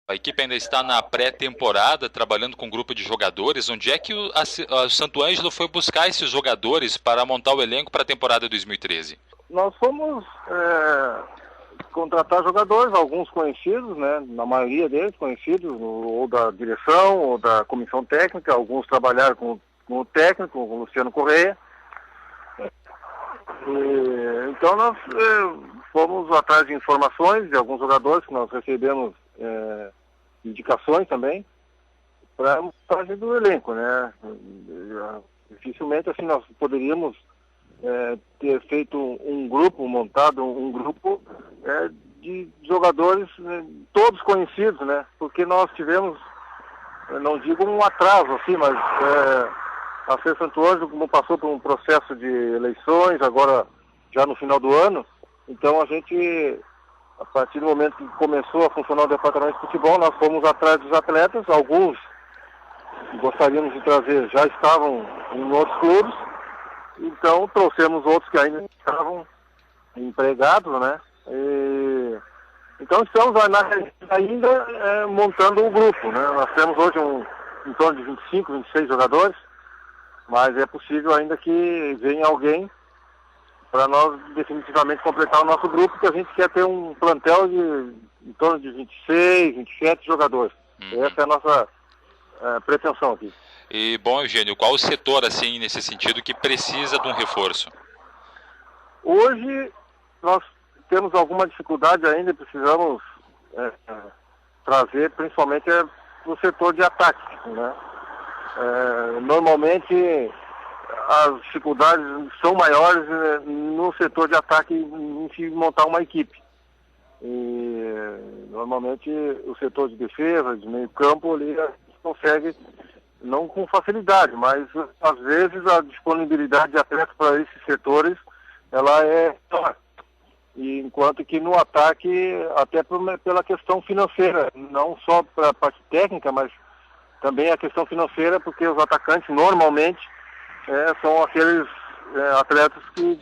A equipe ainda está na pré-temporada, trabalhando com um grupo de jogadores. Onde é que o Santo Ângelo foi buscar esses jogadores para montar o elenco para a temporada 2013? Nós fomos contratar jogadores, alguns conhecidos, né? Na maioria deles conhecidos, ou da direção, ou da comissão técnica. Alguns trabalharam com o técnico, com o Luciano Correia. Então nós fomos atrás de informações de alguns jogadores que nós recebemos indicações também para a montagem do elenco, né? Dificilmente assim nós poderíamos ter feito montado um grupo de jogadores todos conhecidos, né? Porque nós tivemos, não digo um atraso assim, mas a César Santo Ângelo, como passou por um processo de eleições, agora já no final do ano, então a gente, a partir do momento que começou a funcionar o departamento de futebol, nós fomos atrás dos atletas, alguns que gostaríamos de trazer já estavam em outros clubes, então trouxemos outros que ainda estavam empregados, né? Então estamos ainda montando um grupo, né? Nós temos hoje em torno de 25, 26 jogadores, mas é possível ainda que venha alguém para nós definitivamente completar o nosso grupo, que a gente quer ter um plantel de em torno de 26, 27 jogadores. Essa é a nossa pretensão aqui. E, bom, Eugênio, qual o setor, assim, nesse sentido, que precisa de um reforço? Hoje, nós temos alguma dificuldade ainda, precisamos trazer, principalmente, no setor de ataque, né? Normalmente, as dificuldades são maiores no setor de ataque em se montar uma equipe. E, normalmente, o setor de defesa, de meio campo, ali consegue, não com facilidade, mas às vezes a disponibilidade de atletas para esses setores, ela é menor. E enquanto que no ataque, até pela questão financeira, não só para a parte técnica, mas também a questão financeira, porque os atacantes normalmente são aqueles atletas que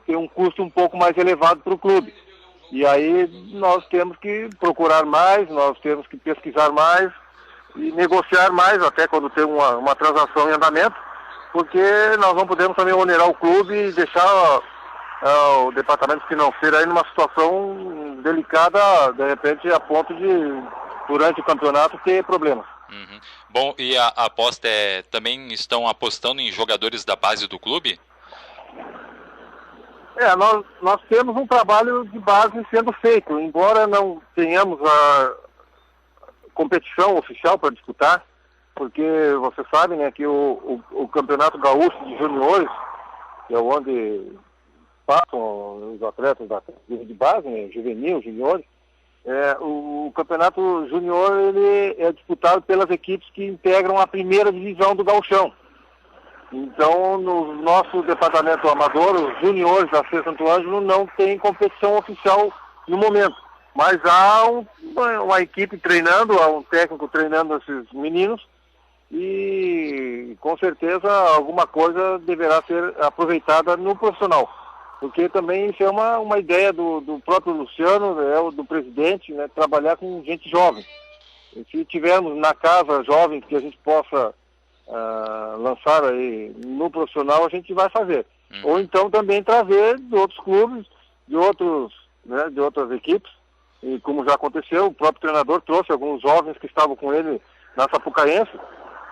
têm um custo um pouco mais elevado para o clube. E aí nós temos que procurar mais, nós temos que pesquisar mais e negociar mais, até quando tem uma transação em andamento, porque nós não podemos também onerar o clube e deixar o departamento financeiro aí numa situação delicada, de repente, a ponto de, durante o campeonato, ter problemas. Uhum. Bom, e a aposta também estão apostando em jogadores da base do clube? Nós temos um trabalho de base sendo feito, embora não tenhamos a competição oficial para disputar, porque você sabe, né, que o Campeonato Gaúcho de Juniores, que é onde passam os atletas de base, né, juvenil, juniores, o Campeonato Júnior ele é disputado pelas equipes que integram a primeira divisão do Gauchão. Então, no nosso departamento amador, os juniores da César Santo Ângelo não tem competição oficial no momento. Mas há uma equipe treinando, há um técnico treinando esses meninos e, com certeza, alguma coisa deverá ser aproveitada no profissional. Porque também isso é uma ideia do próprio Luciano, do presidente, né, trabalhar com gente jovem. E se tivermos na casa jovens que a gente possa lançar aí no profissional, a gente vai fazer. Ou então também trazer de outros clubes, de outras equipes, e como já aconteceu, o próprio treinador trouxe alguns jovens que estavam com ele na Sapucaense,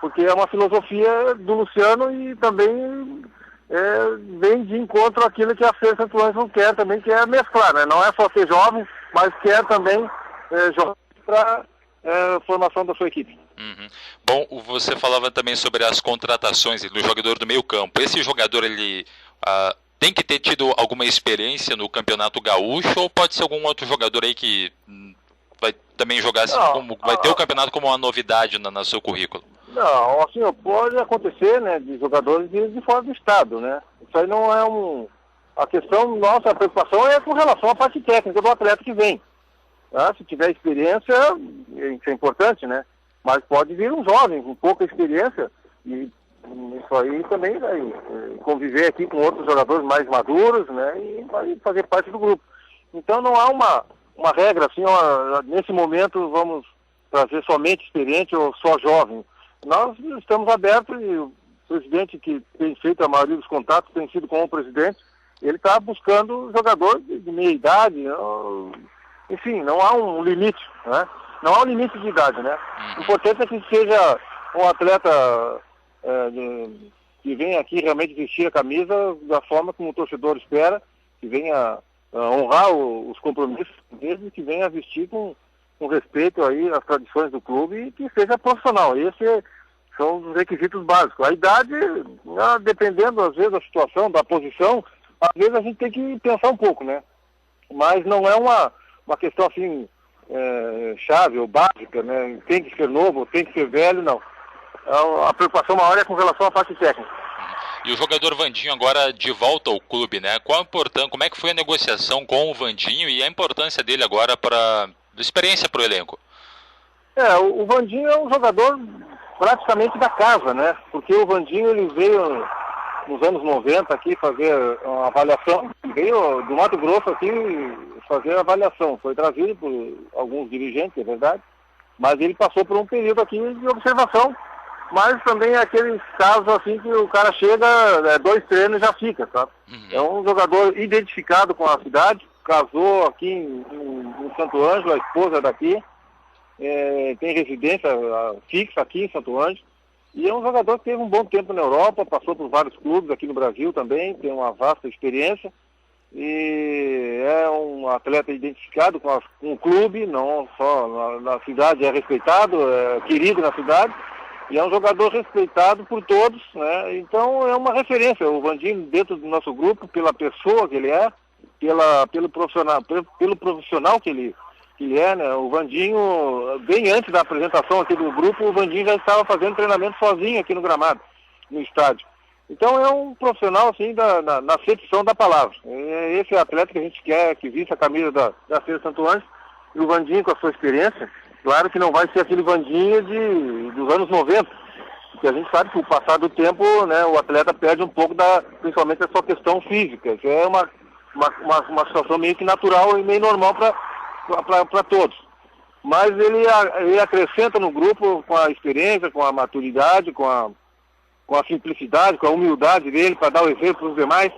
porque é uma filosofia do Luciano e também vem de encontro àquilo que a César Santo Ângelo quer também, que é mesclar, né? Não é só ser jovem, mas quer também jovens para formação da sua equipe. Uhum. Bom, você falava também sobre as contratações do jogador do meio campo. Esse jogador, ele tem que ter tido alguma experiência no Campeonato Gaúcho, ou pode ser algum outro jogador aí que vai também jogar assim, vai ter o campeonato como uma novidade no seu currículo? Não, assim, pode acontecer, né, de jogadores de fora do estado, né? Isso aí não é a questão nossa, a preocupação é com relação à parte técnica do atleta que vem. Tá? Se tiver experiência, isso é importante, né? Mas pode vir um jovem com pouca experiência e isso aí também vai conviver aqui com outros jogadores mais maduros, né? E vai fazer parte do grupo. Então não há uma regra assim, nesse momento vamos trazer somente experiente ou só jovem. Nós estamos abertos e o presidente que tem feito a maioria dos contatos tem sido com o presidente, ele está buscando jogador de meia idade, enfim, não há um limite, né? Não há um limite de idade, né? O importante é que seja um atleta que venha aqui realmente vestir a camisa da forma como o torcedor espera, que venha honrar os compromissos dele, que venha vestir com respeito aí às tradições do clube e que seja profissional. Esses são os requisitos básicos. A idade, dependendo às vezes da situação, da posição, às vezes a gente tem que pensar um pouco, né? Mas não é uma questão assim chave ou básica, né? Tem que ser novo, tem que ser velho, não. A preocupação maior é com relação à parte técnica. E o jogador Vandinho agora de volta ao clube, né? Como é que foi a negociação com o Vandinho e a importância dele agora para experiência para o elenco? O Vandinho é um jogador praticamente da casa, né? Porque o Vandinho ele veio nos anos 90 aqui fazer uma avaliação, veio do Mato Grosso aqui fazer a avaliação. Foi trazido por alguns dirigentes, é verdade, mas ele passou por um período aqui de observação. Mas também é aqueles casos assim que o cara chega, 2 treinos e já fica, sabe? É um jogador identificado com a cidade, casou aqui em Santo Ângelo, a esposa daqui, tem residência fixa aqui em Santo Ângelo, e é um jogador que teve um bom tempo na Europa, passou por vários clubes aqui no Brasil também, tem uma vasta experiência, e é um atleta identificado com o clube, não só na cidade, é respeitado, é querido na cidade, e é um jogador respeitado por todos, né? Então é uma referência, o Vandinho dentro do nosso grupo, pela pessoa que ele é, pelo profissional que ele é, né? O Vandinho, bem antes da apresentação aqui do grupo, o Vandinho já estava fazendo treinamento sozinho aqui no gramado, no estádio. Então é um profissional assim na acepção da palavra. Esse é o atleta que a gente quer que vista a camisa da Feira Santo Ângelo, e o Vandinho com a sua experiência. Claro que não vai ser aquele Vandinho dos anos 90, porque a gente sabe que com o passar do tempo, né, o atleta perde um pouco principalmente a sua questão física, que é uma situação meio que natural e meio normal para todos. Mas ele acrescenta no grupo com a experiência, com a maturidade, com a simplicidade, com a humildade dele para dar o exemplo para os demais,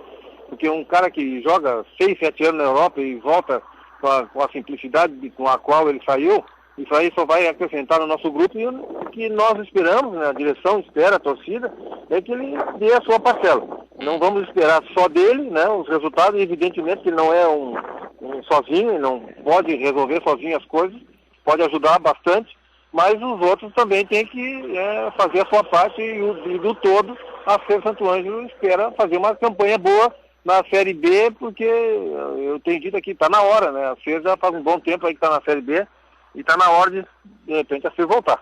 porque um cara que joga 6, 7 anos na Europa e volta com a simplicidade com a qual ele saiu, isso aí só vai acrescentar no nosso grupo, e o que nós esperamos, né, a direção espera, a torcida, é que ele dê a sua parcela. Não vamos esperar só dele, né, os resultados, evidentemente que ele não é um sozinho, ele não pode resolver sozinho as coisas, pode ajudar bastante, mas os outros também têm que fazer a sua parte, e do todo a Feira Santo Ângelo espera fazer uma campanha boa na Série B, porque eu tenho dito aqui, está na hora, né, a Feira já faz um bom tempo aí que está na Série B, e está na hora de repente, a se voltar.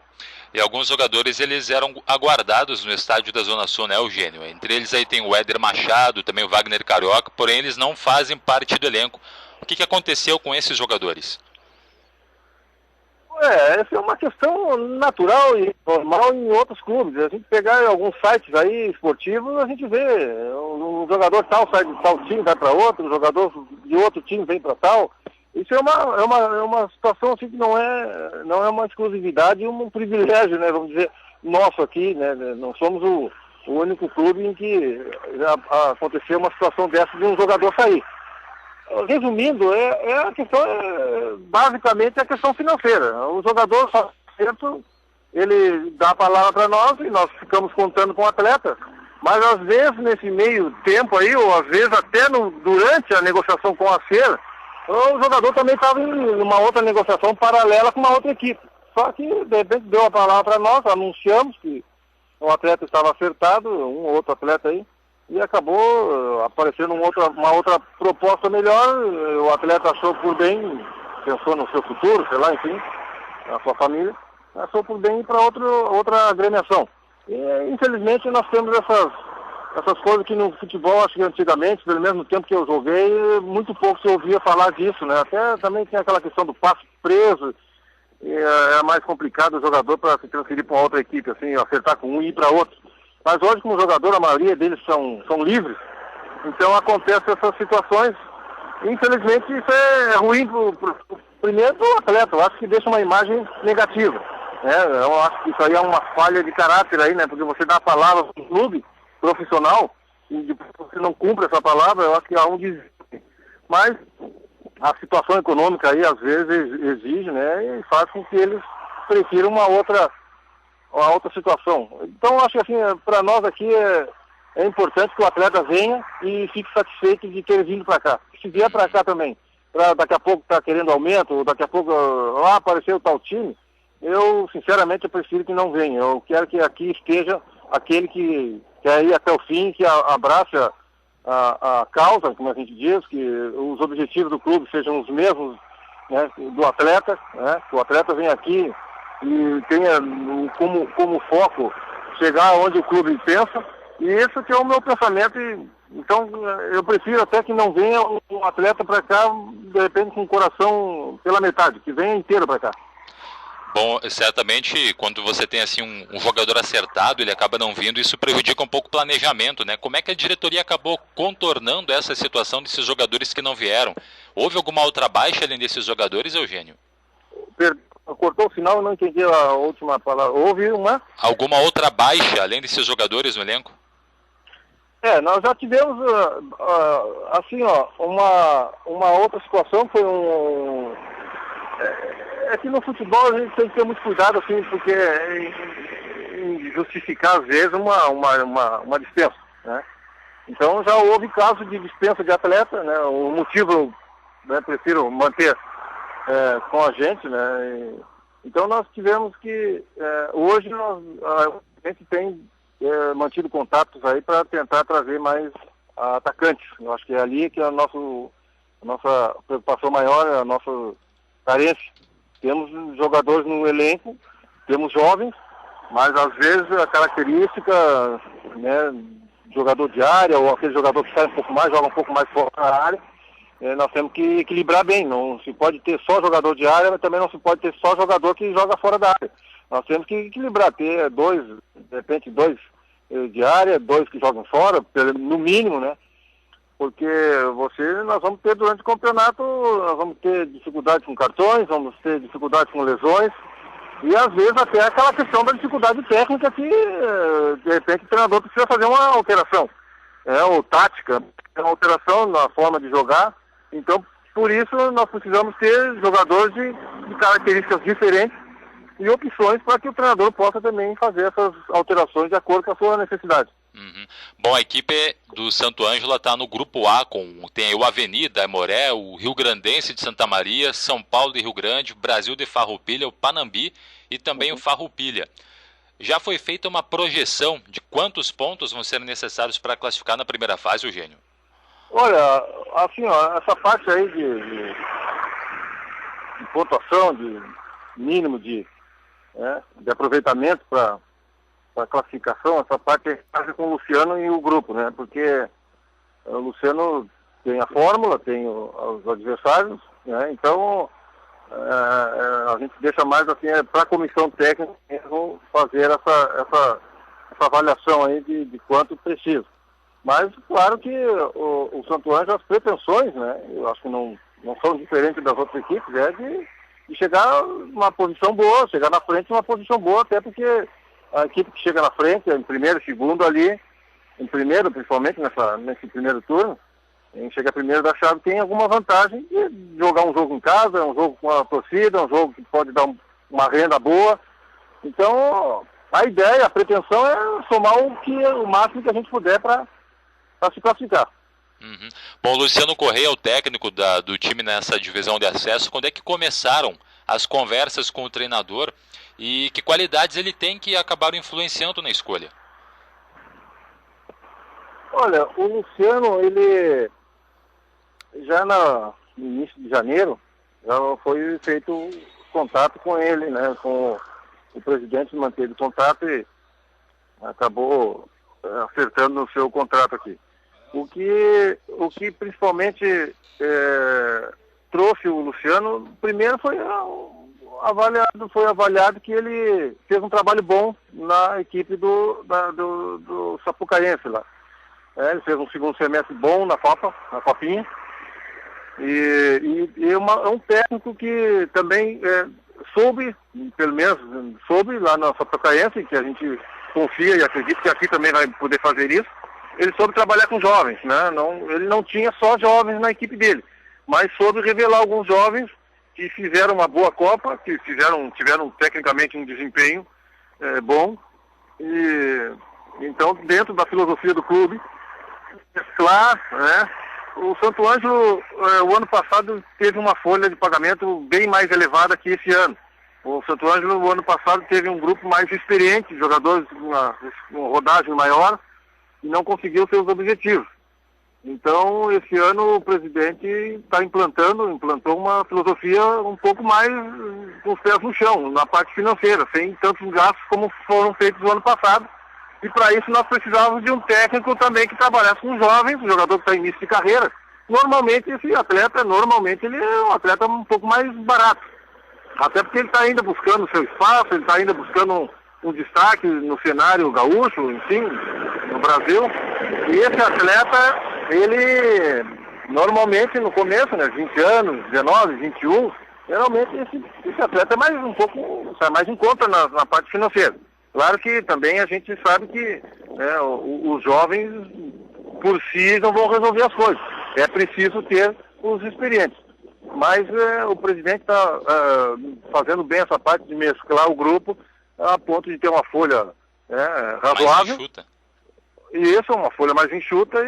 E alguns jogadores, eles eram aguardados no estádio da Zona Sul, né, Eugênio? Entre eles aí tem o Éder Machado, também o Wagner Carioca, porém eles não fazem parte do elenco. O que aconteceu com esses jogadores? Essa é uma questão natural e normal em outros clubes. A gente pegar alguns sites aí esportivos, a gente vê um jogador tal sai de tal time, vai para outro, um jogador de outro time vem para tal. Isso é uma situação assim que não é uma exclusividade e um privilégio, né, vamos dizer, nosso aqui, né? Não somos o único clube em que já aconteceu uma situação dessa de um jogador sair. Resumindo, a questão, basicamente, a questão financeira. O jogador, ele dá a palavra para nós e nós ficamos contando com o atleta, mas às vezes nesse meio tempo aí, ou às vezes até durante a negociação com a Feira, o jogador também estava em uma outra negociação paralela com uma outra equipe. Só que, de repente, deu a palavra para nós, anunciamos que o atleta estava acertado, um ou outro atleta aí, e acabou aparecendo uma outra proposta melhor. O atleta achou por bem, pensou no seu futuro, sei lá, enfim, na sua família, achou por bem ir para outra agremiação. E, infelizmente, nós temos essas coisas que no futebol, acho que antigamente, pelo mesmo tempo que eu joguei, muito pouco se ouvia falar disso, né? Até também tem aquela questão do passe preso, e é mais complicado o jogador para se transferir para uma outra equipe, assim, acertar com um e ir para outro. Mas hoje, como jogador, a maioria deles são livres, então acontecem essas situações. Infelizmente, isso é ruim Primeiro do atleta, eu acho que deixa uma imagem negativa, né? Eu acho que isso aí é uma falha de caráter aí, né? Porque você dá a palavra para um clube profissional e depois você não cumpre essa palavra, eu acho que há um desvio. Mas a situação econômica aí às vezes exige, né? E faz com que eles prefiram uma outra situação. Então eu acho que assim, para nós aqui é importante que o atleta venha e fique satisfeito de ter vindo para cá. Se vier para cá também, daqui a pouco tá querendo aumento, ou daqui a pouco apareceu tal time, eu sinceramente eu prefiro que não venha. Eu quero que aqui esteja aquele que quer ir até o fim, que abrace a causa, como a gente diz, que os objetivos do clube sejam os mesmos, né, do atleta, né, que o atleta venha aqui e tenha como foco chegar onde o clube pensa, e esse que é o meu pensamento. Então eu prefiro até que não venha um atleta para cá, de repente com o coração pela metade, que venha inteiro para cá. Bom, certamente quando você tem assim um jogador acertado, ele acaba não vindo, isso prejudica um pouco o planejamento, né? Como é que a diretoria acabou contornando essa situação desses jogadores que não vieram? Houve alguma outra baixa além desses jogadores, Eugênio? Cortou o final, eu não entendi a última palavra. Houve uma? Alguma outra baixa além desses jogadores no elenco? Nós já tivemos, assim, uma outra situação, foi É que no futebol a gente tem que ter muito cuidado, assim, porque em justificar, às vezes, uma dispensa, né? Então já houve casos de dispensa de atleta, né? O motivo, né, prefiro manter com a gente, né? Então nós tivemos que, hoje a gente tem mantido contatos aí para tentar trazer mais atacantes. Eu acho que é ali que a nossa preocupação maior, a nossa carência. Temos jogadores no elenco, temos jovens, mas às vezes a característica, né, jogador de área, ou aquele jogador que sai um pouco mais, joga um pouco mais fora da área, nós temos que equilibrar bem. Não se pode ter só jogador de área, mas também não se pode ter só jogador que joga fora da área. Nós temos que equilibrar, ter de repente dois de área, dois que jogam fora, no mínimo, né? Porque nós vamos ter durante o campeonato, nós vamos ter dificuldades com cartões, vamos ter dificuldades com lesões, e às vezes até aquela questão da dificuldade técnica que, de repente, o treinador precisa fazer uma alteração, ou tática, uma alteração na forma de jogar. Então, por isso, nós precisamos ter jogadores de características diferentes e opções para que o treinador possa também fazer essas alterações de acordo com a sua necessidade. Uhum. Bom, a equipe do Santo Ângelo está no grupo A, tem o Avenida, Aimoré, o Rio Grandense de Santa Maria, São Paulo de Rio Grande, Brasil de Farroupilha, o Panambi e também o Farroupilha. Já foi feita uma projeção de quantos pontos vão ser necessários para classificar na primeira fase, Eugênio? Olha, assim, essa parte aí de pontuação, de mínimo de aproveitamento para a classificação, essa parte é faz com o Luciano e o grupo, né? Porque o Luciano tem a fórmula, tem os adversários, né? Então a gente deixa mais assim para a comissão técnica mesmo fazer essa avaliação aí de quanto precisa. Mas claro que o Santo Ângelo, as pretensões, né? Eu acho que não são diferentes das outras equipes, de chegar numa posição boa, chegar na frente numa posição boa, até porque a equipe que chega na frente, em primeiro, segundo ali, em primeiro, principalmente nesse primeiro turno, quem chega primeiro da chave tem alguma vantagem de jogar um jogo em casa, um jogo com a torcida, um jogo que pode dar uma renda boa. Então, a ideia, a pretensão é somar o máximo que a gente puder para se classificar. Uhum. Bom, o Luciano Correia é o técnico do time nessa divisão de acesso. Quando é que começaram as conversas com o treinador e que qualidades ele tem que acabaram influenciando na escolha? Olha, o Luciano, ele já no início de janeiro, já foi feito contato com ele, né? Com o presidente manteve o contato e acabou acertando no seu contrato aqui. O que principalmente trouxe o Luciano, primeiro foi avaliado que ele fez um trabalho bom na equipe do Sapucaense lá. Ele fez um segundo semestre bom na Copinha. É um técnico que também soube, pelo menos soube lá na Sapucaense, que a gente confia e acredita que aqui também vai poder fazer isso. Ele soube trabalhar com jovens, né? Ele não tinha só jovens na equipe dele, mas soube revelar alguns jovens que fizeram uma boa Copa, que tiveram tecnicamente um desempenho bom. E então, dentro da filosofia do clube, claro, né? O Santo Ângelo, o ano passado, teve uma folha de pagamento bem mais elevada que esse ano. O Santo Ângelo, o ano passado, teve um grupo mais experiente, jogadores com uma rodagem maior, e não conseguiu seus objetivos. Então, esse ano, o presidente implantou uma filosofia um pouco mais com os pés no chão, na parte financeira, sem tantos gastos como foram feitos no ano passado. E para isso nós precisávamos de um técnico também que trabalhasse com jovens, um jogador que está em início de carreira. Normalmente esse atleta, ele é um atleta um pouco mais barato. Até porque ele está ainda buscando seu espaço, ele está ainda buscando um destaque no cenário gaúcho, enfim, no Brasil. E esse atleta, ele normalmente no começo, né, 20 anos, 19, 21, geralmente esse atleta sai mais em conta na parte financeira. Claro que também a gente sabe que os jovens por si não vão resolver as coisas. É preciso ter os experientes. Mas o presidente está fazendo bem essa parte de mesclar o grupo a ponto de ter uma folha razoável. Mais enxuta. E isso, uma folha mais enxuta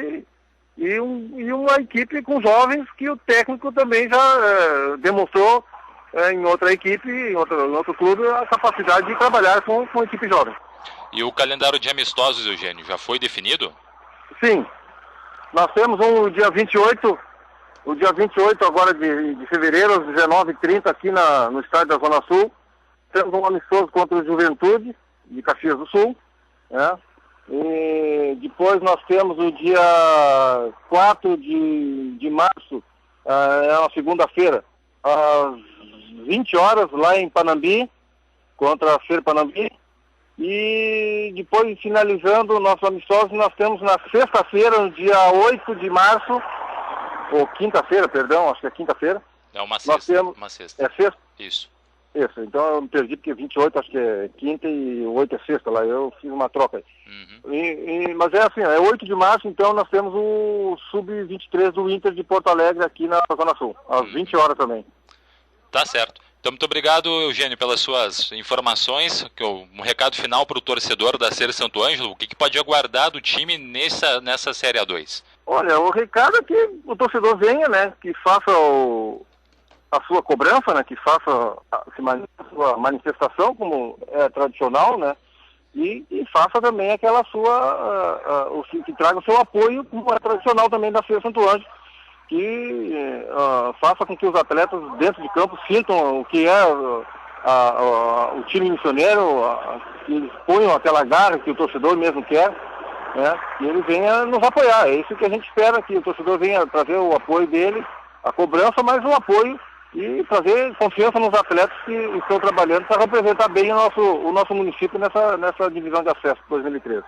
e uma equipe com jovens que o técnico também já demonstrou em outra equipe, em outro clube, a capacidade de trabalhar com equipe jovem. E o calendário de amistosos, Eugênio, já foi definido? Sim. Nós temos o dia 28 agora de fevereiro, às 19h30, aqui no estádio da Zona Sul. Temos um amistoso contra o Juventude, de Caxias do Sul. Né? E depois nós temos o dia 4 de março, é uma segunda-feira, às 20 horas, lá em Panambi, contra a Fer Panambi. E depois, finalizando o nosso amistoso, nós temos na sexta-feira, no dia 8 de março, ou quinta-feira, perdão, acho que é quinta-feira. É uma sexta. Uma sexta. É sexta? Isso. Isso, então eu me perdi porque 28 acho que é quinta e 8 é sexta lá, eu fiz uma troca aí. Uhum. Mas é assim, é 8 de março, então nós temos o Sub-23 do Inter de Porto Alegre aqui na Zona Sul, às 20 horas também. Tá certo. Então, muito obrigado, Eugênio, pelas suas informações. Um recado final para o torcedor da Ser Santo Ângelo, o que pode aguardar do time nessa Série A2? Olha, o recado é que o torcedor venha, né, que faça a sua cobrança, né, que faça a sua manifestação, como é tradicional, né, e faça também aquela que traga o seu apoio, como é tradicional também da Ser Santo Ângelo, que faça com que os atletas dentro de campo sintam o que é o time missioneiro, que eles ponham aquela garra que o torcedor mesmo quer, né, e ele venha nos apoiar. É isso que a gente espera, que o torcedor venha trazer o apoio dele, a cobrança, mas o apoio e trazer confiança nos atletas que estão trabalhando para representar bem o nosso município nessa divisão de acesso 2013.